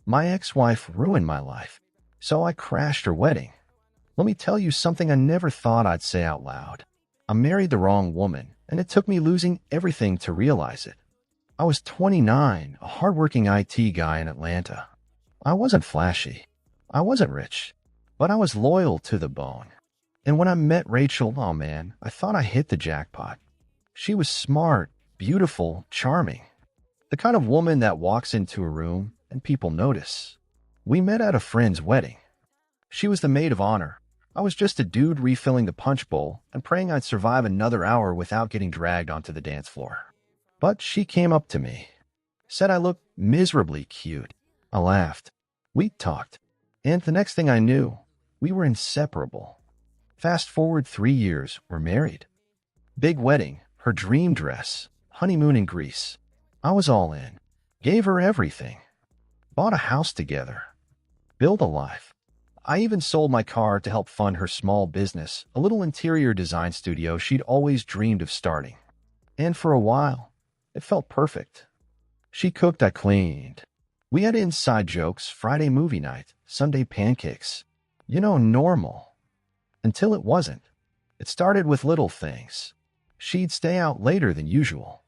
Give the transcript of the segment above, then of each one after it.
My ex-wife ruined my life, so I crashed her wedding. Let me tell you something I never thought I'd say out loud. I married the wrong woman, and it took me losing everything to realize it. I was 29, a hardworking IT guy in Atlanta. I wasn't flashy. I wasn't rich, but I was loyal to the bone. And when I met Rachel, oh man, I thought I hit the jackpot. She was smart, beautiful, charming. The kind of woman that walks into a room and people notice. We met at a friend's wedding. She was the maid of honor. I was just a dude refilling the punch bowl and praying I'd survive another hour without getting dragged onto the dance floor. But she came up to me, said I looked miserably cute. I laughed. We talked. And the next thing I knew, we were inseparable. Fast forward 3 years, we're married. Big wedding, her dream dress, honeymoon in Greece. I was all in. Gave her everything. Bought a house together. Built a life. I even sold my car to help fund her small business, a little interior design studio she'd always dreamed of starting. And for a while, it felt perfect. She cooked, I cleaned. We had inside jokes, Friday movie night, Sunday pancakes. You know, normal. Until it wasn't. It started with little things. She'd stay out later than usual.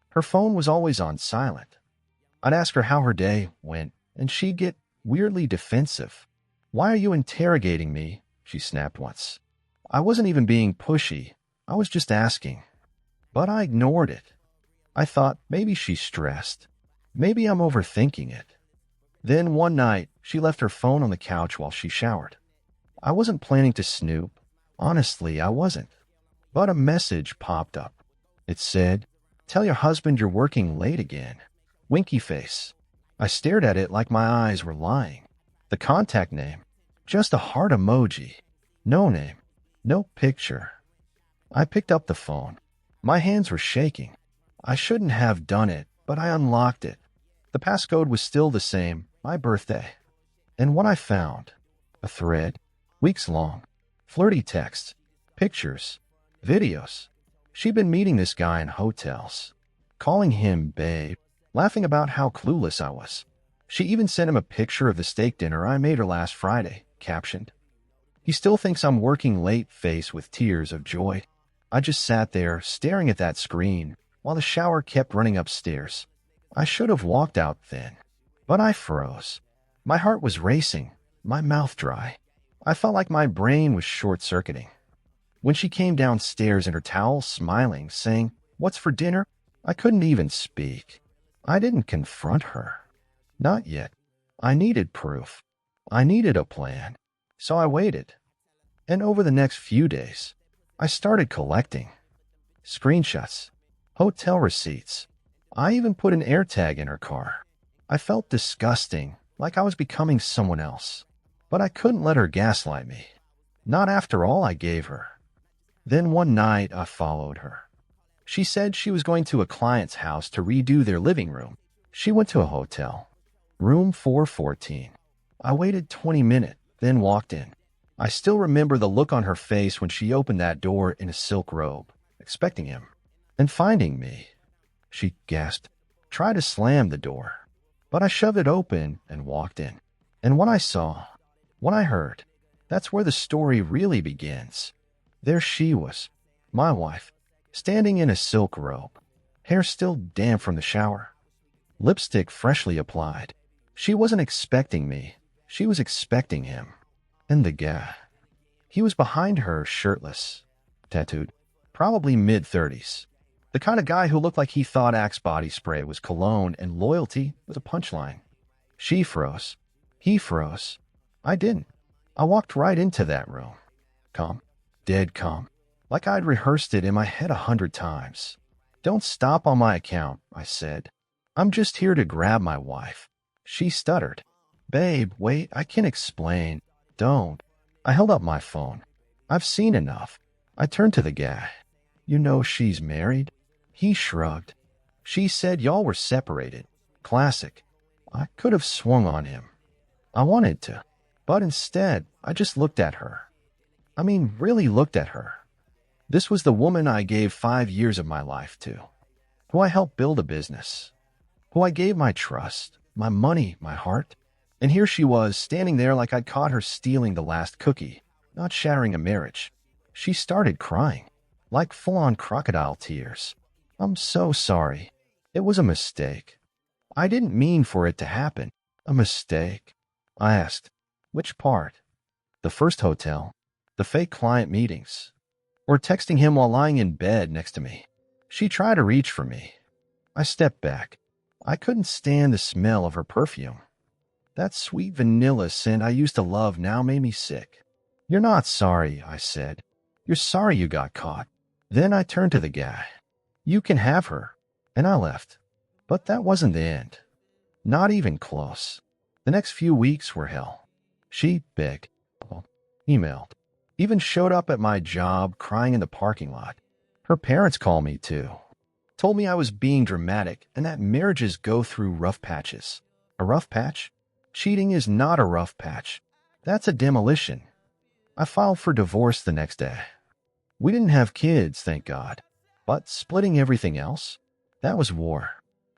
Her phone was always on silent. I'd ask her how her day went, and she'd get weirdly defensive. "Why are you interrogating me?" she snapped once. I wasn't even being pushy. I was just asking. But I ignored it. I thought maybe she's stressed. Maybe I'm overthinking it. Then one night, she left her phone on the couch while she showered. I wasn't planning to snoop. Honestly, I wasn't. But a message popped up. It said, "Tell your husband you're working late again." Winky face. I stared at it like my eyes were lying. The contact name. Just a heart emoji. No name. No picture. I picked up the phone. My hands were shaking. I shouldn't have done it, but I unlocked it. The passcode was still the same, my birthday. And what I found? A thread. Weeks long. Flirty texts. Pictures. Videos. She'd been meeting this guy in hotels. Calling him babe. Laughing about how clueless I was. She even sent him a picture of the steak dinner I made her last Friday, captioned, "He still thinks I'm working late," face with tears of joy. I just sat there, staring at that screen, while the shower kept running upstairs. I should have walked out then, but I froze. My heart was racing, my mouth dry. I felt like my brain was short-circuiting. When she came downstairs in her towel, smiling, saying, "What's for dinner?" I couldn't even speak. I didn't confront her. Not yet. I needed proof. I needed a plan. So I waited. And over the next few days, I started collecting. Screenshots. Hotel receipts. I even put an AirTag in her car. I felt disgusting, like I was becoming someone else. But I couldn't let her gaslight me. Not after all I gave her. Then one night, I followed her. She said she was going to a client's house to redo their living room. She went to a hotel. Room 414. I waited 20 minutes, then walked in. I still remember the look on her face when she opened that door in a silk robe, expecting him. And finding me. She gasped. Tried to slam the door. But I shoved it open and walked in. And what I saw, what I heard, that's where the story really begins. There she was, my wife, standing in a silk robe, hair still damp from the shower, lipstick freshly applied. She wasn't expecting me. She was expecting him. And the guy. He was behind her, shirtless, tattooed, probably mid-30s. The kind of guy who looked like he thought Axe body spray was cologne and loyalty was a punchline. She froze. He froze. I didn't. I walked right into that room. Calm. Dead calm. Like I'd rehearsed it in my head 100 times. "Don't stop on my account," I said. "I'm just here to grab my wife." She stuttered. "Babe, wait, I can explain." "Don't." I held up my phone. "I've seen enough." I turned to the guy. "You know she's married?" He shrugged. "She said y'all were separated." Classic. I could have swung on him. I wanted to. But instead, I just looked at her. I mean, really looked at her. This was the woman I gave 5 years of my life to, who I helped build a business, who I gave my trust, my money, my heart. And here she was, standing there like I'd caught her stealing the last cookie, not shattering a marriage. She started crying, like full-on crocodile tears. "I'm so sorry. It was a mistake. I didn't mean for it to happen." "A mistake?" I asked. "Which part? The first hotel? The fake client meetings? Or texting him while lying in bed next to me?" She tried to reach for me. I stepped back. I couldn't stand the smell of her perfume. That sweet vanilla scent I used to love now made me sick. "You're not sorry," I said. "You're sorry you got caught." Then I turned to the guy. "You can have her." And I left. But that wasn't the end. Not even close. The next few weeks were hell. She begged, emailed, even showed up at my job crying in the parking lot. Her parents called me too. Told me I was being dramatic and that marriages go through rough patches. A rough patch? Cheating is not a rough patch. That's a demolition. I filed for divorce the next day. We didn't have kids, thank God. But splitting everything else? That was war.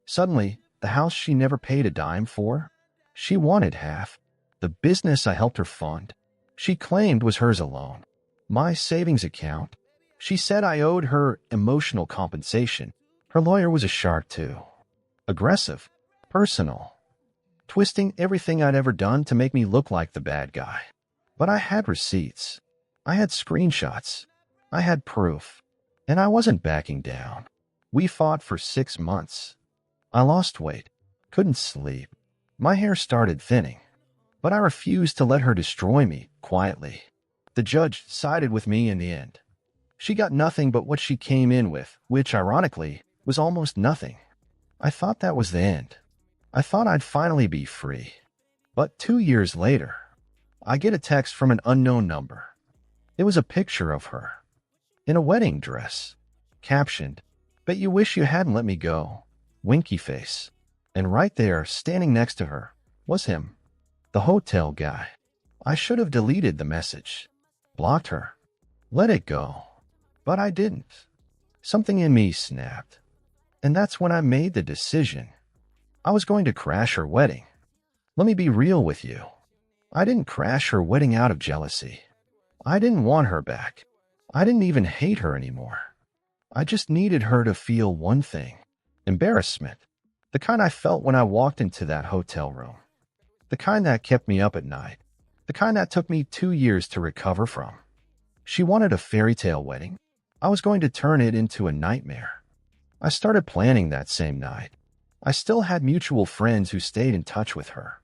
Suddenly, the house she never paid a dime for? She wanted half. The business I helped her fund? She claimed was hers alone. My savings account? She said I owed her emotional compensation. Her lawyer was a shark too. Aggressive. Personal. Twisting everything I'd ever done to make me look like the bad guy. But I had receipts. I had screenshots. I had proof. And I wasn't backing down. We fought for 6 months. I lost weight. Couldn't sleep. My hair started thinning. But I refused to let her destroy me quietly. The judge sided with me in the end. She got nothing but what she came in with, which, ironically, was almost nothing. I thought that was the end. I thought I'd finally be free. But 2 years later, I get a text from an unknown number. It was a picture of her, in a wedding dress, captioned, "Bet you wish you hadn't let me go," winky face. And right there, standing next to her, was him, the hotel guy. I should have deleted the message, blocked her, let it go. But I didn't. Something in me snapped. And that's when I made the decision. I was going to crash her wedding. Let me be real with you. I didn't crash her wedding out of jealousy. I didn't want her back. I didn't even hate her anymore. I just needed her to feel one thing. Embarrassment. The kind I felt when I walked into that hotel room. The kind that kept me up at night. The kind that took me 2 years to recover from. She wanted a fairy tale wedding. I was going to turn it into a nightmare. I started planning that same night. I still had mutual friends who stayed in touch with her.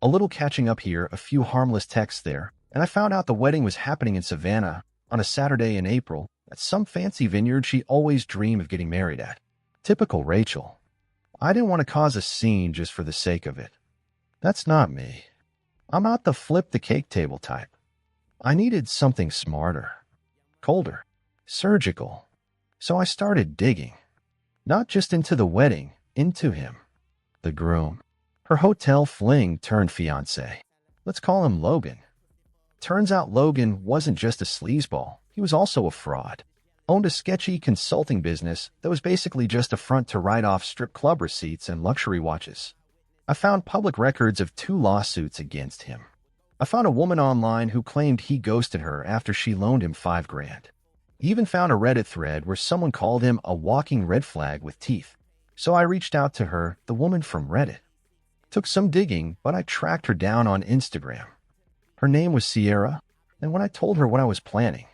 A little catching up here, a few harmless texts there, and I found out the wedding was happening in Savannah on a Saturday in April at some fancy vineyard she always dreamed of getting married at. Typical Rachel. I didn't want to cause a scene just for the sake of it. That's not me. I'm not the flip the cake table type. I needed something smarter, colder, surgical. So I started digging. Not just into the wedding, into him. The groom. Her hotel fling turned fiancé. Let's call him Logan. Turns out Logan wasn't just a sleazeball. He was also a fraud. Owned a sketchy consulting business that was basically just a front to write off strip club receipts and luxury watches. I found public records of 2 lawsuits against him. I found a woman online who claimed he ghosted her after she loaned him $5,000. Even found a Reddit thread where someone called him a walking red flag with teeth. So I reached out to her, the woman from Reddit. Took some digging, but I tracked her down on Instagram. Her name was Sierra, and when I told her what I was planning,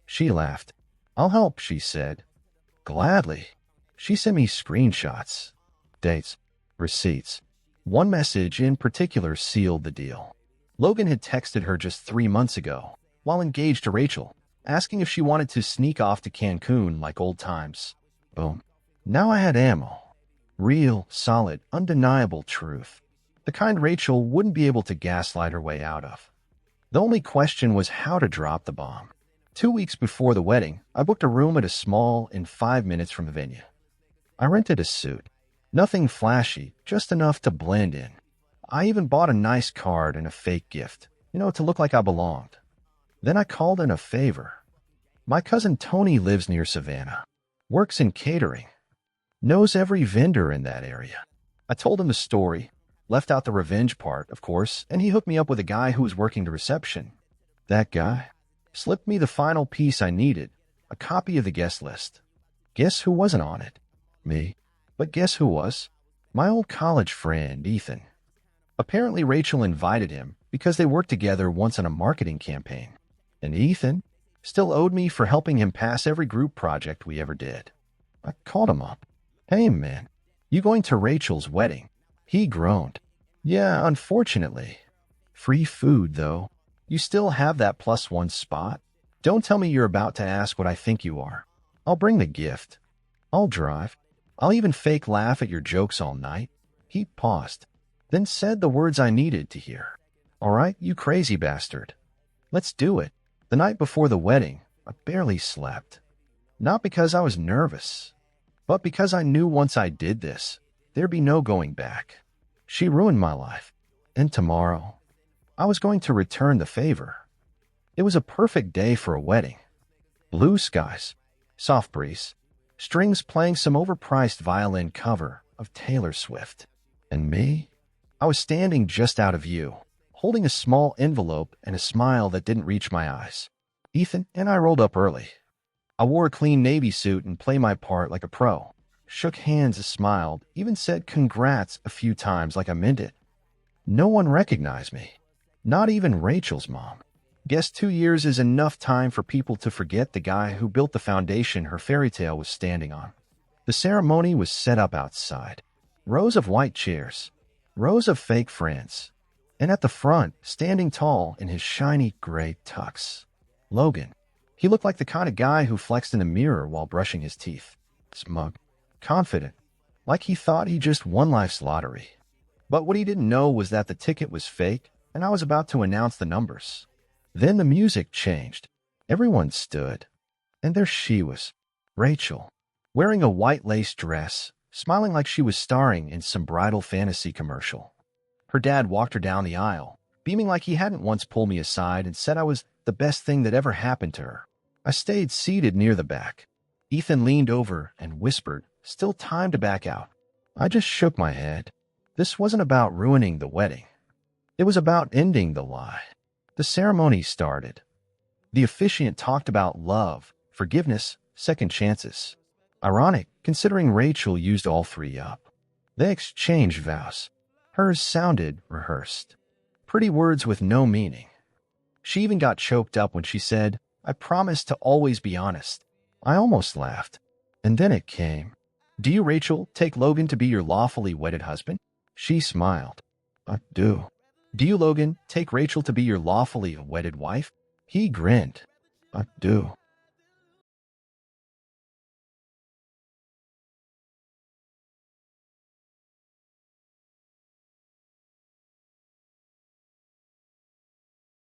she laughed. "I'll help," she said. Gladly. She sent me screenshots, dates, receipts. One message in particular sealed the deal. Logan had texted her just 3 months ago, while engaged to Rachel, asking if she wanted to sneak off to Cancun like old times. Boom. Now I had ammo. Real, solid, undeniable truth. The kind Rachel wouldn't be able to gaslight her way out of. The only question was how to drop the bomb. 2 weeks before the wedding, I booked a room at a small in 5 minutes from the venue. I rented a suit. Nothing flashy, just enough to blend in. I even bought a nice card and a fake gift, to look like I belonged. Then I called in a favor. My cousin Tony lives near Savannah, works in catering, knows every vendor in that area. I told him the story, Left out the revenge part, of course, and he hooked me up with a guy who was working the reception. That guy slipped me the final piece I needed, a copy of the guest list. Guess who wasn't on it? Me. But guess who was? My old college friend, Ethan. Apparently Rachel invited him because they worked together once on a marketing campaign. And Ethan still owed me for helping him pass every group project we ever did. I called him up. Hey, man, you going to Rachel's wedding? He groaned. Yeah, unfortunately. Free food, though. You still have that +1 spot? Don't tell me you're about to ask what I think you are. I'll bring the gift. I'll drive. I'll even fake laugh at your jokes all night. He paused, then said the words I needed to hear. All right, you crazy bastard. Let's do it. The night before the wedding, I barely slept. Not because I was nervous, but because I knew once I did this, there'd be no going back. She ruined my life. And tomorrow, I was going to return the favor. It was a perfect day for a wedding. Blue skies, soft breeze, strings playing some overpriced violin cover of Taylor Swift. And me? I was standing just out of view, holding a small envelope and a smile that didn't reach my eyes. Ethan and I rolled up early. I wore a clean navy suit and played my part like a pro. Shook hands, smiled, even said congrats a few times like I meant it. No one recognized me. Not even Rachel's mom. Guess 2 years is enough time for people to forget the guy who built the foundation her fairy tale was standing on. The ceremony was set up outside. Rows of white chairs. Rows of fake friends. And at the front, standing tall in his shiny gray tux, Logan. He looked like the kind of guy who flexed in the mirror while brushing his teeth. Smug. Confident. Like he thought he just won life's lottery. But what he didn't know was that the ticket was fake, and I was about to announce the numbers. Then the music changed. Everyone stood. And there she was, Rachel, wearing a white lace dress, smiling like she was starring in some bridal fantasy commercial. Her dad walked her down the aisle, beaming like he hadn't once pulled me aside and said I was the best thing that ever happened to her. I stayed seated near the back. Ethan leaned over and whispered, still time to back out. I just shook my head. This wasn't about ruining the wedding. It was about ending the lie. The ceremony started. The officiant talked about love, forgiveness, second chances. Ironic, considering Rachel used all three up. They exchanged vows. Hers sounded rehearsed. Pretty words with no meaning. She even got choked up when she said, I promise to always be honest. I almost laughed. And then it came. Do you, Rachel, take Logan to be your lawfully wedded husband? She smiled. I do. Do you, Logan, take Rachel to be your lawfully wedded wife? He grinned. I do.